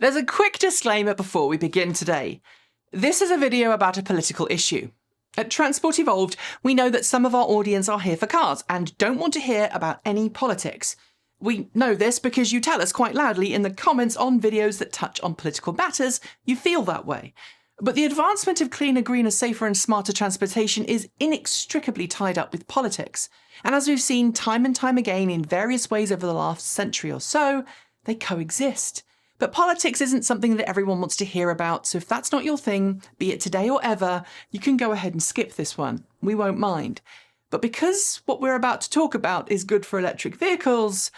There's a quick disclaimer before we begin today. This is a video about a political issue. At Transport Evolved, we know that some of our audience are here for cars and don't want to hear about any politics. We know this because you tell us quite loudly in the comments on videos that touch on political matters you feel that way. But the advancement of cleaner, greener, safer and smarter transportation is inextricably tied up with politics. And as we've seen time and time again in various ways over the last century or so, they coexist. But politics isn't something that everyone wants to hear about, so if that's not your thing, be it today or ever, you can go ahead and skip this one. We won't mind. But because what we're about to talk about is good for electric vehicles,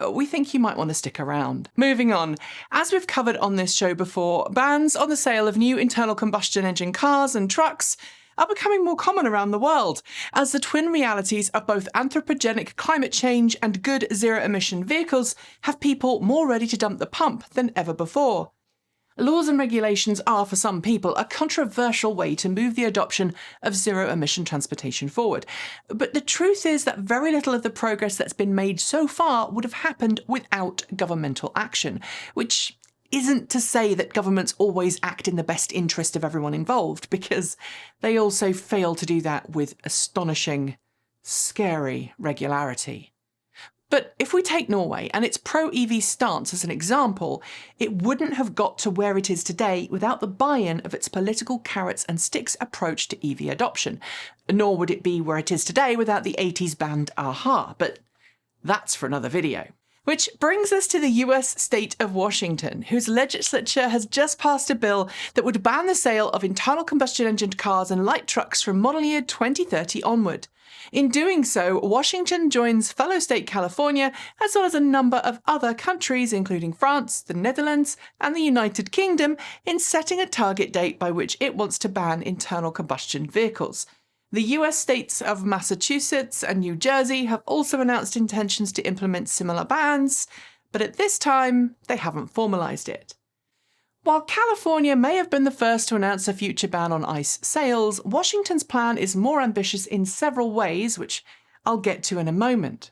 we think you might want to stick around. Moving on, as we've covered on this show before, bans on the sale of new internal combustion engine cars and trucks are becoming more common around the world, as the twin realities of both anthropogenic climate change and good zero-emission vehicles have people more ready to dump the pump than ever before. Laws and regulations are, for some people, a controversial way to move the adoption of zero-emission transportation forward. But the truth is that very little of the progress that's been made so far would have happened without governmental action, which isn't to say that governments always act in the best interest of everyone involved, because they also fail to do that with astonishing, scary regularity. But if we take Norway and its pro-EV stance as an example, it wouldn't have got to where it is today without the buy-in of its political carrots and sticks approach to EV adoption, nor would it be where it is today without the 80s band Aha, but that's for another video. Which brings us to the US state of Washington, whose legislature has just passed a bill that would ban the sale of internal combustion engine cars and light trucks from model year 2030 onward. In doing so, Washington joins fellow state California, as well as a number of other countries, including France, the Netherlands, and the United Kingdom, in setting a target date by which it wants to ban internal combustion vehicles. The US states of Massachusetts and New Jersey have also announced intentions to implement similar bans, but at this time, they haven't formalised it. While California may have been the first to announce a future ban on ICE sales, Washington's plan is more ambitious in several ways, which I'll get to in a moment.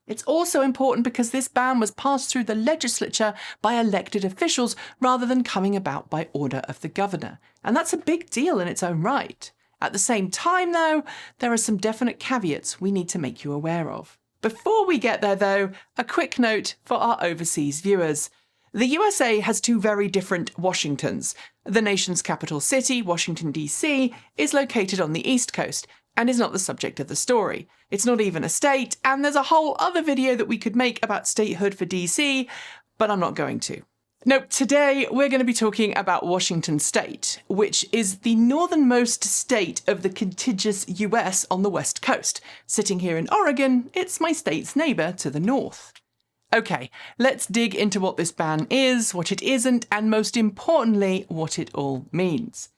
It's also important because this ban was passed through the legislature by elected officials rather than coming about by order of the governor, and that's a big deal in its own right. At the same time, though, there are some definite caveats we need to make you aware of. Before we get there, though, a quick note for our overseas viewers. The USA has two very different Washingtons. The nation's capital city, Washington, D.C., is located on the East Coast and is not the subject of the story. It's not even a state, and there's a whole other video that we could make about statehood for D.C., but I'm not going to. Nope, today we're going to be talking about Washington State, which is the northernmost state of the contiguous US on the West Coast. Sitting here in Oregon, it's my state's neighbour to the north. Okay, let's dig into what this ban is, what it isn't, and most importantly, what it all means.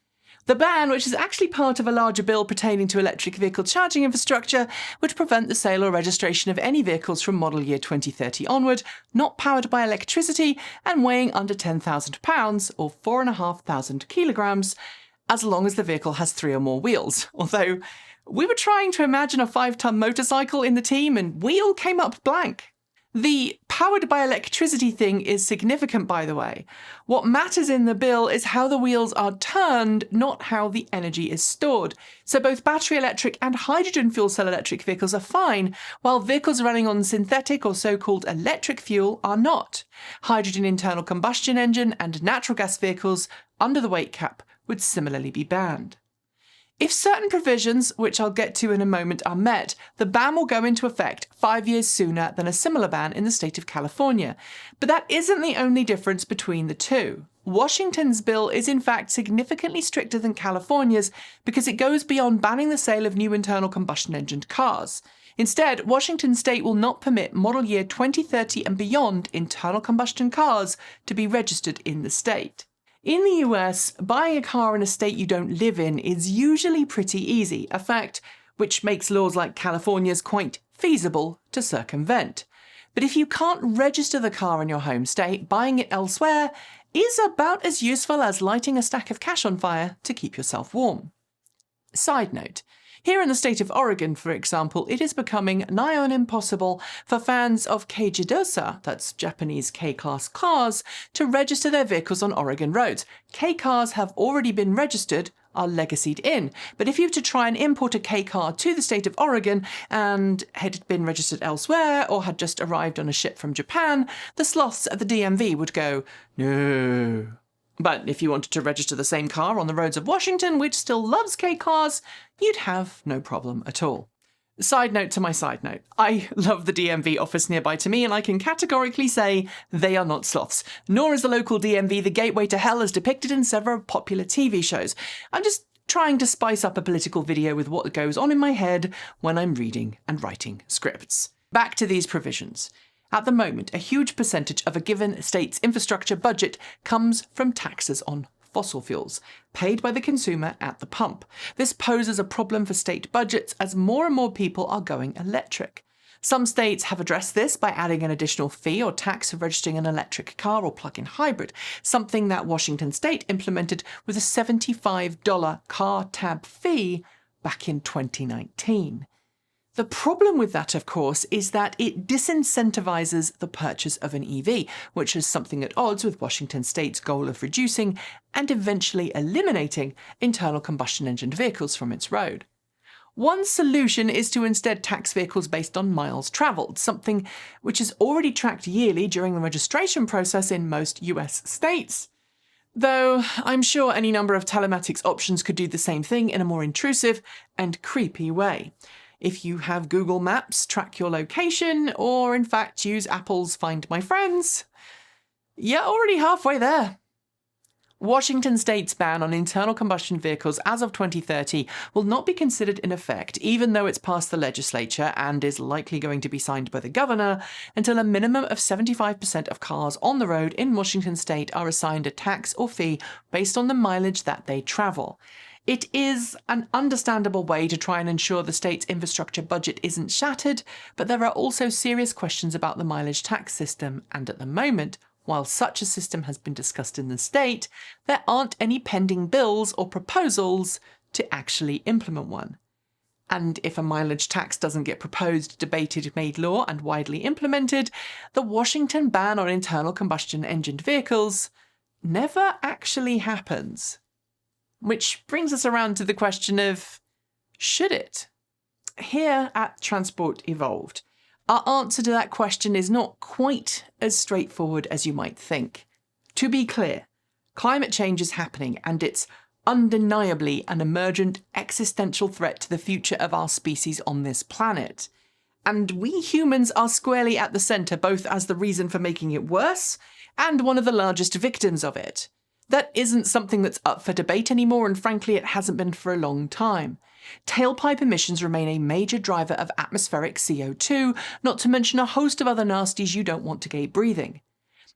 The ban, which is actually part of a larger bill pertaining to electric vehicle charging infrastructure, would prevent the sale or registration of any vehicles from model year 2030 onward, not powered by electricity and weighing under 10,000 pounds or 4,500 kilograms, as long as the vehicle has 3 or more wheels. Although, we were trying to imagine a 5-ton motorcycle in the team and we all came up blank. The powered by electricity thing is significant, by the way. What matters in the bill is how the wheels are turned, not how the energy is stored. So both battery electric and hydrogen fuel cell electric vehicles are fine, while vehicles running on synthetic or so-called electric fuel are not. Hydrogen internal combustion engine and natural gas vehicles under the weight cap would similarly be banned. If certain provisions, which I'll get to in a moment, are met, the ban will go into effect 5 years sooner than a similar ban in the state of California. But that isn't the only difference between the two. Washington's bill is in fact significantly stricter than California's because it goes beyond banning the sale of new internal combustion engine cars. Instead, Washington state will not permit model year 2030 and beyond internal combustion cars to be registered in the state. In the US, buying a car in a state you don't live in is usually pretty easy, a fact which makes laws like California's quite feasible to circumvent. But if you can't register the car in your home state, buying it elsewhere is about as useful as lighting a stack of cash on fire to keep yourself warm. Side note, Here in the state of Oregon, for example, it is becoming nigh on impossible for fans of Keijidosa, that's Japanese K-class cars, to register their vehicles on Oregon roads. K-cars have already been registered, are legacied in, but if you were to try and import a K-car to the state of Oregon and had been registered elsewhere or had just arrived on a ship from Japan, the sloths at the DMV would go, no. But if you wanted to register the same car on the roads of Washington, which still loves K-cars, you'd have no problem at all. Side note to my side note, I love the DMV office nearby to me, and I can categorically say they are not sloths, nor is the local DMV the gateway to hell as depicted in several popular TV shows. I'm just trying to spice up a political video with what goes on in my head when I'm reading and writing scripts. Back to these provisions. At the moment, a huge percentage of a given state's infrastructure budget comes from taxes on fossil fuels, paid by the consumer at the pump. This poses a problem for state budgets as more and more people are going electric. Some states have addressed this by adding an additional fee or tax for registering an electric car or plug-in hybrid, something that Washington State implemented with a $75 car tab fee back in 2019. The problem with that, of course, is that it disincentivizes the purchase of an EV, which is something at odds with Washington State's goal of reducing and eventually eliminating internal combustion engine vehicles from its road. One solution is to instead tax vehicles based on miles travelled, something which is already tracked yearly during the registration process in most US states. Though I'm sure any number of telematics options could do the same thing in a more intrusive and creepy way. If you have Google Maps track your location, or in fact use Apple's Find My Friends, you're already halfway there. Washington State's ban on internal combustion vehicles as of 2030 will not be considered in effect, even though it's passed the legislature and is likely going to be signed by the governor, until a minimum of 75% of cars on the road in Washington State are assigned a tax or fee based on the mileage that they travel. It is an understandable way to try and ensure the state's infrastructure budget isn't shattered, but there are also serious questions about the mileage tax system, and at the moment, while such a system has been discussed in the state, there aren't any pending bills or proposals to actually implement one. And if a mileage tax doesn't get proposed, debated, made law, and widely implemented, the Washington ban on internal combustion engined vehicles never actually happens. Which brings us around to the question of, should it? Here at Transport Evolved, our answer to that question is not quite as straightforward as you might think. To be clear, climate change is happening, and it's undeniably an emergent existential threat to the future of our species on this planet. And we humans are squarely at the centre, both as the reason for making it worse and one of the largest victims of it. That isn't something that's up for debate anymore, and frankly it hasn't been for a long time. Tailpipe emissions remain a major driver of atmospheric CO2, not to mention a host of other nasties you don't want to get breathing.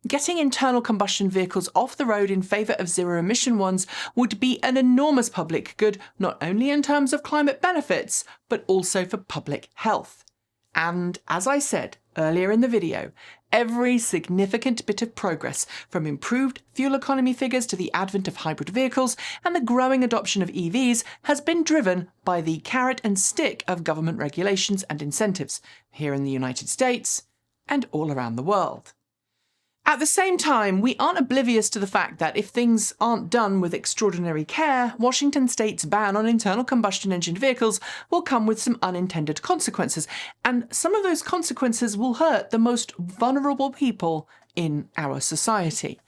Getting internal combustion vehicles off the road in favour of zero-emission ones would be an enormous public good, not only in terms of climate benefits, but also for public health. And, as I said earlier in the video, every significant bit of progress, from improved fuel economy figures to the advent of hybrid vehicles and the growing adoption of EVs, has been driven by the carrot and stick of government regulations and incentives, here in the United States and all around the world. At the same time, we aren't oblivious to the fact that if things aren't done with extraordinary care, Washington State's ban on internal combustion engine vehicles will come with some unintended consequences, and some of those consequences will hurt the most vulnerable people in our society.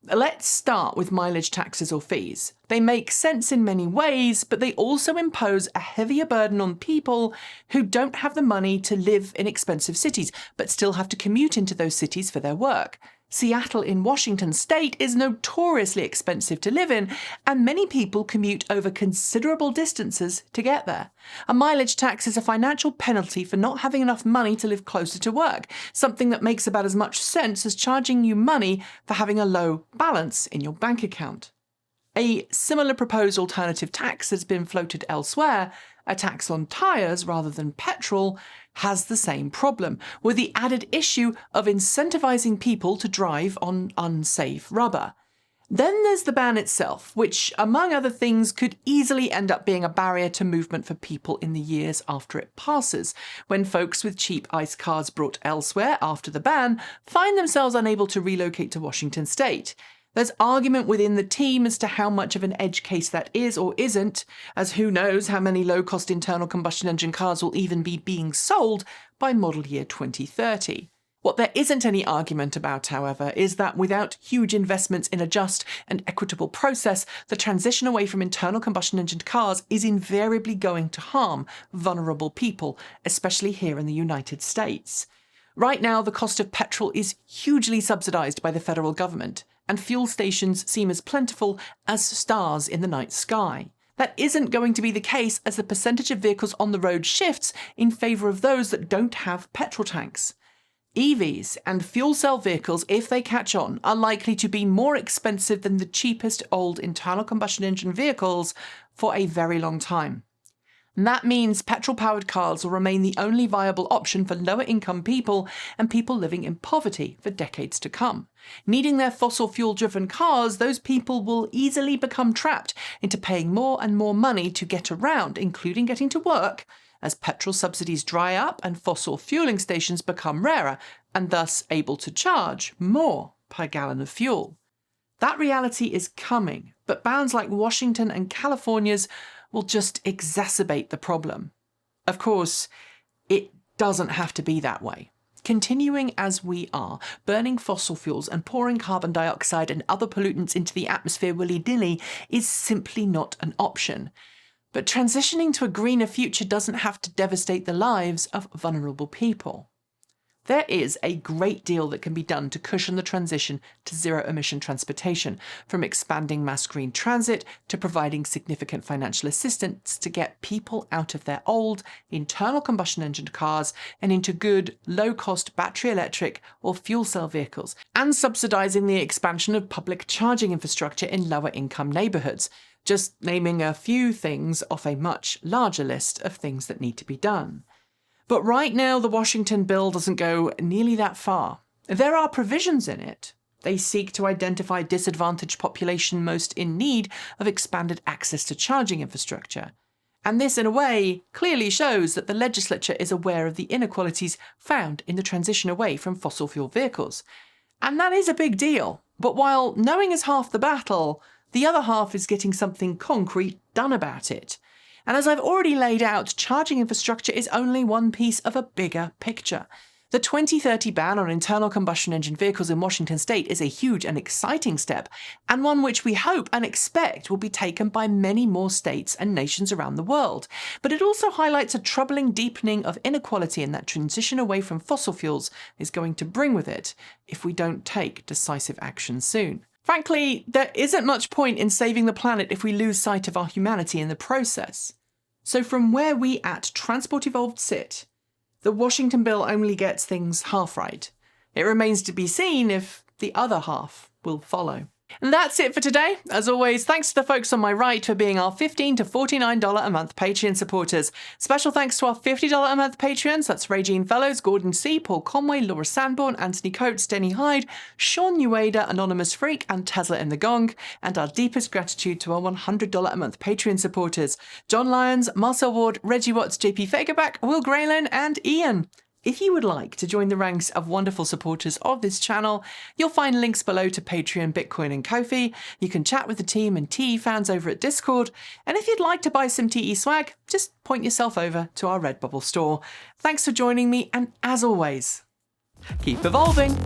Let's start with mileage taxes or fees. They make sense in many ways, but they also impose a heavier burden on people who don't have the money to live in expensive cities, but still have to commute into those cities for their work. Seattle in Washington State is notoriously expensive to live in, and many people commute over considerable distances to get there. A mileage tax is a financial penalty for not having enough money to live closer to work, something that makes about as much sense as charging you money for having a low balance in your bank account. A similar proposed alternative tax has been floated elsewhere, a tax on tyres rather than petrol, has the same problem, with the added issue of incentivising people to drive on unsafe rubber. Then there's the ban itself, which, among other things, could easily end up being a barrier to movement for people in the years after it passes, when folks with cheap ICE cars brought elsewhere after the ban find themselves unable to relocate to Washington state. There's argument within the team as to how much of an edge case that is or isn't, as who knows how many low-cost internal combustion engine cars will even be being sold by model year 2030. What there isn't any argument about, however, is that without huge investments in a just and equitable process, the transition away from internal combustion engine cars is invariably going to harm vulnerable people, especially here in the United States. Right now, the cost of petrol is hugely subsidised by the federal government, and fuel stations seem as plentiful as stars in the night sky. That isn't going to be the case as the percentage of vehicles on the road shifts in favour of those that don't have petrol tanks. EVs and fuel cell vehicles, if they catch on, are likely to be more expensive than the cheapest old internal combustion engine vehicles for a very long time. And that means petrol-powered cars will remain the only viable option for lower-income people and people living in poverty for decades to come. Needing their fossil fuel-driven cars, those people will easily become trapped into paying more and more money to get around, including getting to work, as petrol subsidies dry up and fossil fueling stations become rarer, and thus able to charge more per gallon of fuel. That reality is coming, but bans like Washington and California's will just exacerbate the problem. Of course, it doesn't have to be that way. Continuing as we are, burning fossil fuels and pouring carbon dioxide and other pollutants into the atmosphere willy-nilly is simply not an option. But transitioning to a greener future doesn't have to devastate the lives of vulnerable people. There is a great deal that can be done to cushion the transition to zero-emission transportation, from expanding mass green transit to providing significant financial assistance to get people out of their old internal combustion engine cars and into good, low-cost battery electric or fuel cell vehicles, and subsidising the expansion of public charging infrastructure in lower-income neighbourhoods. Just naming a few things off a much larger list of things that need to be done. But right now, the Washington bill doesn't go nearly that far. There are provisions in it. They seek to identify disadvantaged population most in need of expanded access to charging infrastructure. And this, in a way, clearly shows that the legislature is aware of the inequalities found in the transition away from fossil fuel vehicles. And that is a big deal. But while knowing is half the battle, the other half is getting something concrete done about it. And as I've already laid out, charging infrastructure is only one piece of a bigger picture. The 2030 ban on internal combustion engine vehicles in Washington state is a huge and exciting step, and one which we hope and expect will be taken by many more states and nations around the world. But it also highlights a troubling deepening of inequality in that transition away from fossil fuels is going to bring with it if we don't take decisive action soon. Frankly, there isn't much point in saving the planet if we lose sight of our humanity in the process. So from where we at Transport Evolved sit, the Washington bill only gets things half right. It remains to be seen if the other half will follow. And that's it for today. As always, thanks to the folks on my right for being our $15 to $49 a month Patreon supporters. Special thanks to our $50 a month Patreons. That's Regine Fellows, Gordon C., Paul Conway, Laura Sanborn, Anthony Coates, Denny Hyde, Sean Ueda, Anonymous Freak, and Tesla in the Gong. And our deepest gratitude to our $100 a month Patreon supporters, John Lyons, Marcel Ward, Reggie Watts, JP Fagerback, Will Graylin, and Ian. If you would like to join the ranks of wonderful supporters of this channel, you'll find links below to Patreon, Bitcoin and Ko-fi. You can chat with the team and TE fans over at Discord. And if you'd like to buy some TE swag, just point yourself over to our Redbubble store. Thanks for joining me, and as always, keep evolving!